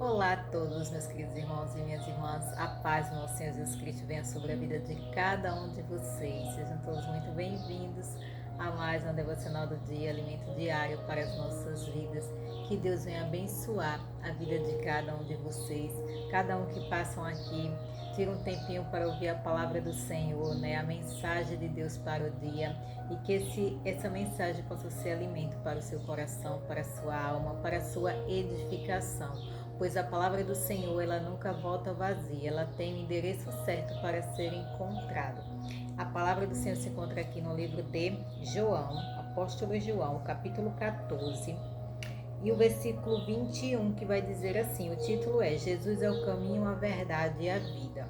Olá a todos, meus queridos irmãos e minhas irmãs. A paz do nosso Senhor Jesus Cristo venha sobre a vida de cada um de vocês. Sejam todos muito bem-vindos a mais uma devocional do dia, alimento diário para as nossas vidas. Que Deus venha abençoar a vida de cada um de vocês, cada um que passam aqui. Tira um tempinho para ouvir a palavra do Senhor, né? A mensagem de Deus para o dia, e que essa mensagem possa ser alimento para o seu coração, para a sua alma, para a sua edificação, pois a palavra do Senhor, ela nunca volta vazia, ela tem o endereço certo para ser encontrado. A palavra do Senhor se encontra aqui no livro de João, apóstolo João, capítulo 14, e o versículo 21, que vai dizer assim, o título é: Jesus é o caminho, a verdade e a vida.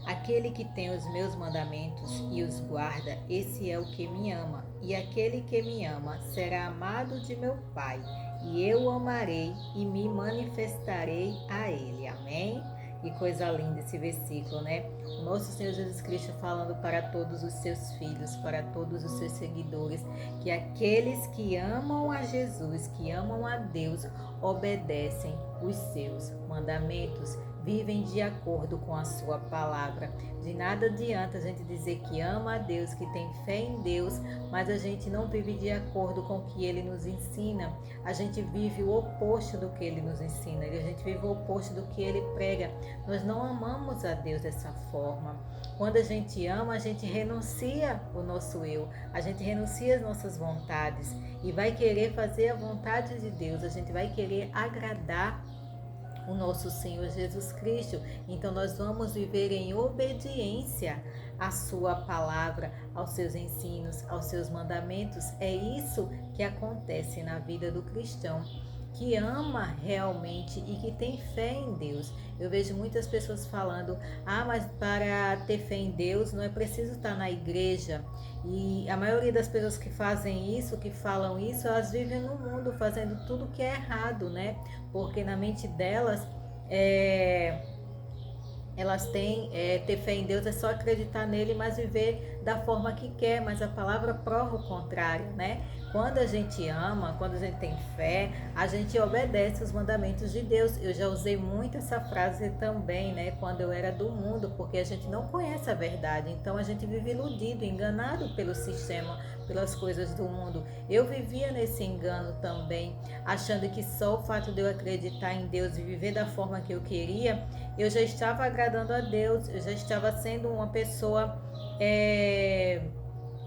Aquele que tem os meus mandamentos e os guarda, esse é o que me ama. E aquele que me ama será amado de meu Pai, e eu o amarei e me manifestarei a ele. Amém? Que coisa linda esse versículo, né? O nosso Senhor Jesus Cristo falando para todos os seus filhos, para todos os seus seguidores, que aqueles que amam a Jesus, que amam a Deus, obedecem os seus mandamentos, vivem de acordo com a sua palavra. De nada adianta a gente dizer que ama a Deus, que tem fé em Deus, mas a gente não vive de acordo com o que Ele nos ensina. A gente vive o oposto do que Ele nos ensina, a gente vive o oposto do que Ele prega. Nós não amamos a Deus dessa forma. Quando a gente ama, a gente renuncia o nosso eu, a gente renuncia as nossas vontades e vai querer fazer a vontade de Deus, a gente vai querer agradar o nosso Senhor Jesus Cristo. Então nós vamos viver em obediência à sua palavra, aos seus ensinos, aos seus mandamentos. É isso que acontece na vida do cristão que ama realmente e que tem fé em Deus. Eu vejo muitas pessoas falando: mas para ter fé em Deus não é preciso estar na igreja. E a maioria das pessoas que fazem isso, que falam isso, elas vivem no mundo fazendo tudo que é errado, né? Porque na mente delas, elas têm, ter fé em Deus é só acreditar nele, mas viver da forma que quer, mas a palavra prova o contrário, né? Quando a gente ama, quando a gente tem fé, a gente obedece os mandamentos de Deus. Eu já usei muito essa frase também, né? Quando eu era do mundo, porque a gente não conhece a verdade, então a gente vive iludido, enganado pelo sistema, pelas coisas do mundo. Eu vivia nesse engano também, achando que só o fato de eu acreditar em Deus e viver da forma que eu queria, eu já estava agradando a Deus, eu já estava sendo uma pessoa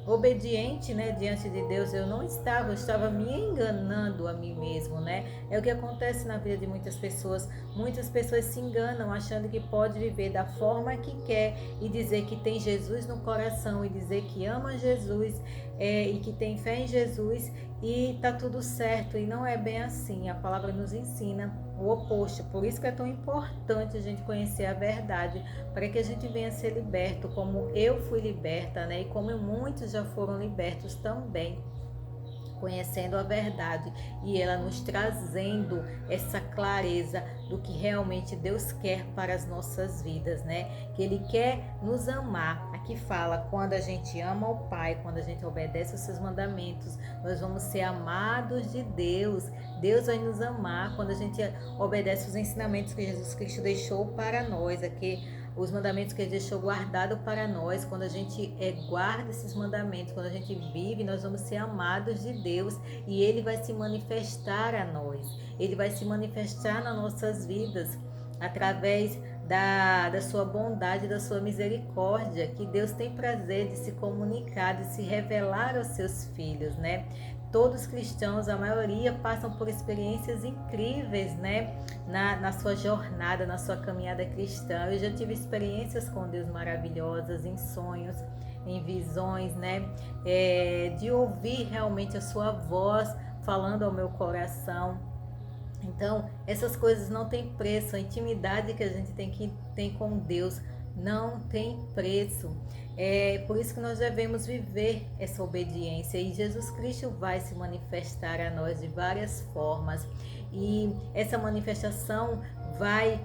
obediente, né, diante de Deus. Eu estava me enganando a mim mesmo, né? É o que acontece na vida de muitas pessoas. Muitas pessoas se enganam achando que pode viver da forma que quer e dizer que tem Jesus no coração e dizer que ama Jesus e que tem fé em Jesus e tá tudo certo. E não é bem assim. A palavra nos ensina o oposto. Por isso que é tão importante a gente conhecer a verdade, para que a gente venha ser liberto, como eu fui liberta, né? E como muitos já foram libertos também, conhecendo a verdade e ela nos trazendo essa clareza do que realmente Deus quer para as nossas vidas, né? Que Ele quer nos amar. Aqui fala, quando a gente ama o Pai, quando a gente obedece os seus mandamentos, nós vamos ser amados de Deus. Deus vai nos amar quando a gente obedece os ensinamentos que Jesus Cristo deixou para nós, aqui os mandamentos que Ele deixou guardado para nós. Quando a gente guarda esses mandamentos, quando a gente vive, nós vamos ser amados de Deus e Ele vai se manifestar a nós. Ele vai se manifestar nas nossas vidas através da sua bondade, da sua misericórdia, que Deus tem prazer de se comunicar, de se revelar aos seus filhos, né? Todos os cristãos, a maioria, passam por experiências incríveis, né? Na sua jornada, na sua caminhada cristã. Eu já tive experiências com Deus maravilhosas, em sonhos, em visões, né? De ouvir realmente a sua voz falando ao meu coração. Então, essas coisas não têm preço. A intimidade que a gente tem com Deus não tem preço. É por isso que nós devemos viver essa obediência. E Jesus Cristo vai se manifestar a nós de várias formas. E essa manifestação vai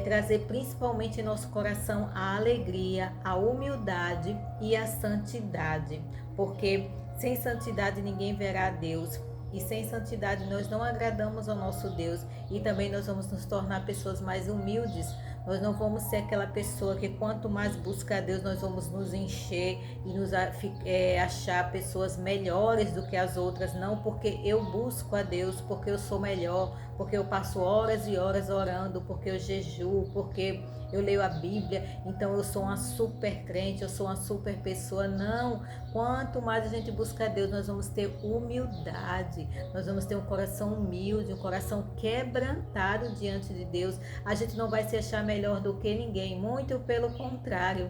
trazer principalmente em nosso coração a alegria, a humildade e a santidade. Porque sem santidade ninguém verá a Deus. E sem santidade nós não agradamos ao nosso Deus. E também nós vamos nos tornar pessoas mais humildes. Nós não vamos ser aquela pessoa que quanto mais busca a Deus, nós vamos nos encher e nos achar pessoas melhores do que as outras. Não porque eu busco a Deus, porque eu sou melhor, porque eu passo horas e horas orando, porque eu jejuo, porque eu leio a Bíblia, então eu sou uma super crente, eu sou uma super pessoa. Não, quanto mais a gente busca a Deus, nós vamos ter humildade, nós vamos ter um coração humilde, um coração quebrantado diante de Deus. A gente não vai se achar melhor do que ninguém, muito pelo contrário.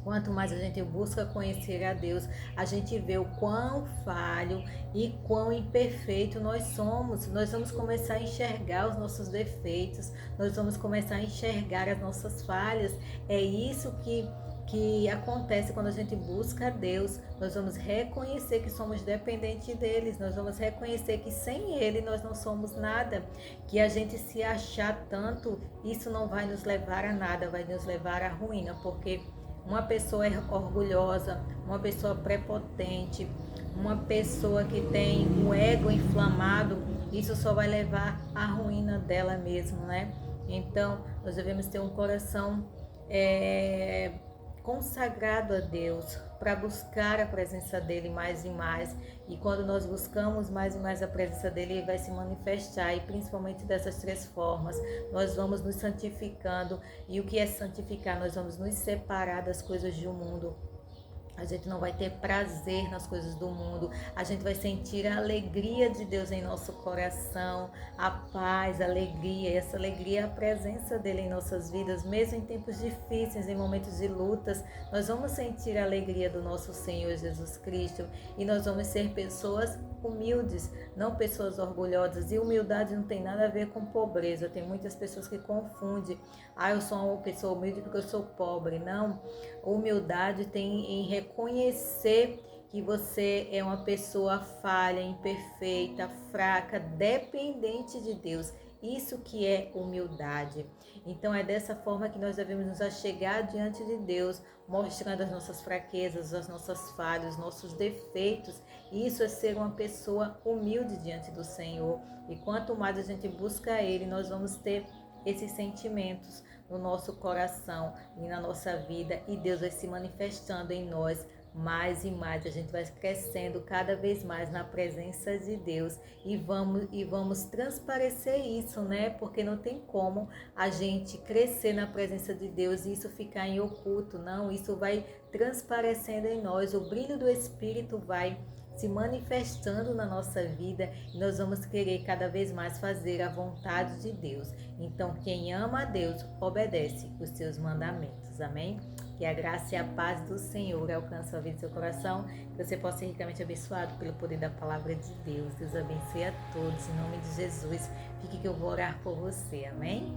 Quanto mais a gente busca conhecer a Deus, a gente vê o quão falho e quão imperfeito nós somos. Nós vamos começar a enxergar os nossos defeitos, nós vamos começar a enxergar as nossas falhas. É isso que acontece quando a gente busca a Deus. Nós vamos reconhecer que somos dependentes deles, nós vamos reconhecer que sem Ele nós não somos nada, que a gente se achar tanto, isso não vai nos levar a nada, vai nos levar à ruína, porque uma pessoa orgulhosa, uma pessoa prepotente, uma pessoa que tem o ego inflamado, isso só vai levar à ruína dela mesma, né? Então, nós devemos ter um coração consagrado a Deus, para buscar a presença dele mais e mais. E quando nós buscamos mais e mais a presença dele, ele vai se manifestar, e principalmente dessas três formas. Nós vamos nos santificando, e o que é santificar? Nós vamos nos separar das coisas do mundo. A gente não vai ter prazer nas coisas do mundo. A gente vai sentir a alegria de Deus em nosso coração, a paz, a alegria. E essa alegria é a presença dele em nossas vidas, mesmo em tempos difíceis, em momentos de lutas. Nós vamos sentir a alegria do nosso Senhor Jesus Cristo, e nós vamos ser pessoas humildes, não pessoas orgulhosas. E humildade não tem nada a ver com pobreza. Tem muitas pessoas que confundem. Eu sou uma pessoa humilde porque eu sou pobre. Não. Humildade tem em reconhecer que você é uma pessoa falha, imperfeita, fraca, dependente de Deus. Isso que é humildade. Então é dessa forma que nós devemos nos achegar diante de Deus, mostrando as nossas fraquezas, as nossas falhas, os nossos defeitos. Isso é ser uma pessoa humilde diante do Senhor. E quanto mais a gente busca Ele, nós vamos ter esses sentimentos no nosso coração e na nossa vida, e Deus vai se manifestando em nós mais e mais. A gente vai crescendo cada vez mais na presença de Deus, e vamos transparecer isso, né? Porque não tem como a gente crescer na presença de Deus e isso ficar em oculto, não. Isso vai transparecendo em nós, o brilho do Espírito vai se manifestando na nossa vida, e nós vamos querer cada vez mais fazer a vontade de Deus. Então, quem ama a Deus, obedece os seus mandamentos. Amém? Que a graça e a paz do Senhor alcance a vida do seu coração, que você possa ser ricamente abençoado pelo poder da palavra de Deus. Deus abençoe a todos, em nome de Jesus. Fique que eu vou orar por você. Amém?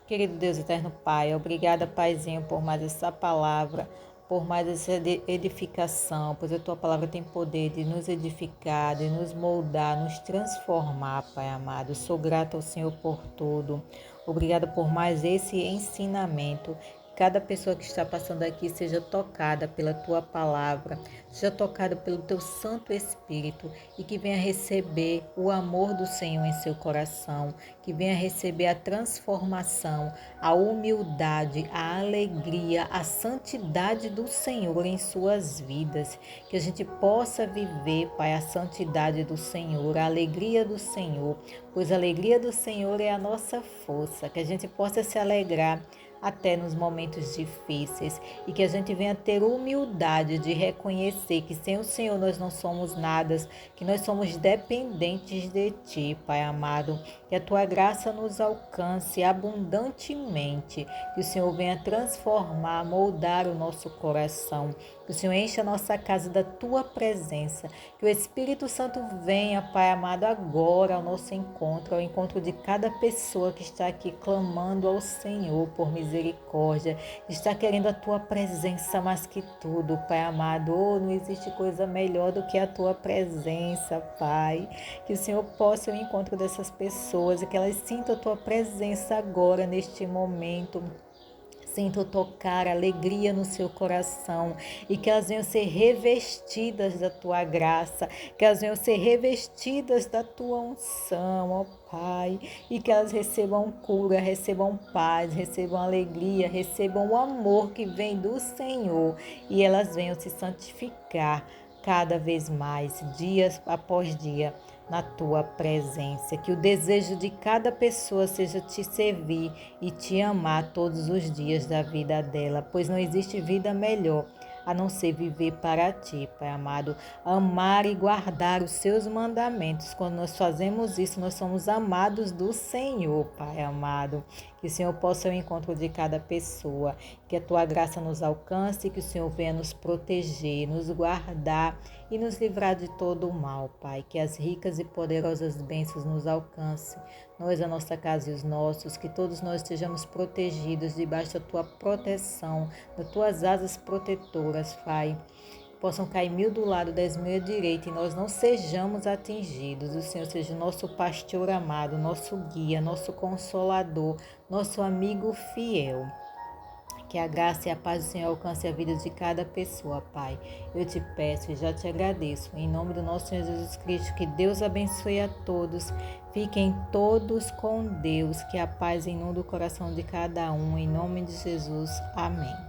Querido Deus eterno Pai, obrigada, Paizinho, por mais essa palavra, por mais essa edificação, pois a Tua palavra tem poder de nos edificar, de nos moldar, nos transformar, Pai amado. Eu sou grata ao Senhor por tudo. Obrigada por mais esse ensinamento. Cada pessoa que está passando aqui seja tocada pela Tua palavra, seja tocada pelo Teu Santo Espírito, e que venha receber o amor do Senhor em seu coração, que venha receber a transformação, a humildade, a alegria, a santidade do Senhor em suas vidas. Que a gente possa viver, Pai, a santidade do Senhor, a alegria do Senhor, pois a alegria do Senhor é a nossa força. Que a gente possa se alegrar até nos momentos difíceis, e que a gente venha ter humildade de reconhecer que sem o Senhor nós não somos nada, que nós somos dependentes de Ti, Pai amado. Que a Tua graça nos alcance abundantemente, que o Senhor venha transformar, moldar o nosso coração, que o Senhor encha a nossa casa da Tua presença, que o Espírito Santo venha, Pai amado, agora ao nosso encontro, ao encontro de cada pessoa que está aqui clamando ao Senhor por misericórdia, está querendo a Tua presença mais que tudo, Pai amado. Não existe coisa melhor do que a Tua presença, Pai. Que o Senhor possa ir ao encontro dessas pessoas e que elas sintam a Tua presença agora, neste momento. Sinto tocar alegria no seu coração e que elas venham ser revestidas da tua graça, que elas venham ser revestidas da tua unção, ó Pai, e que elas recebam cura, recebam paz, recebam alegria, recebam o amor que vem do Senhor e elas venham se santificar cada vez mais, dias após dia, na tua presença. Que o desejo de cada pessoa seja te servir e te amar todos os dias da vida dela, pois não existe vida melhor a não ser viver para ti, Pai amado, amar e guardar os seus mandamentos. Quando nós fazemos isso, nós somos amados do Senhor, Pai amado. Que o Senhor possa ir ao encontro de cada pessoa, que a tua graça nos alcance, que o Senhor venha nos proteger, nos guardar e nos livrar de todo o mal, Pai. Que as ricas e poderosas bênçãos nos alcancem, nós, a nossa casa e os nossos, que todos nós estejamos protegidos debaixo da tua proteção, das tuas asas protetoras, Pai. Possam cair 1000 do lado, 10.000 à direita e nós não sejamos atingidos. O Senhor seja o nosso pastor amado, nosso guia, nosso consolador, nosso amigo fiel. Que a graça e a paz do Senhor alcance a vida de cada pessoa, Pai. Eu te peço e já te agradeço. Em nome do nosso Senhor Jesus Cristo, que Deus abençoe a todos. Fiquem todos com Deus. Que a paz inunde o coração de cada um. Em nome de Jesus. Amém.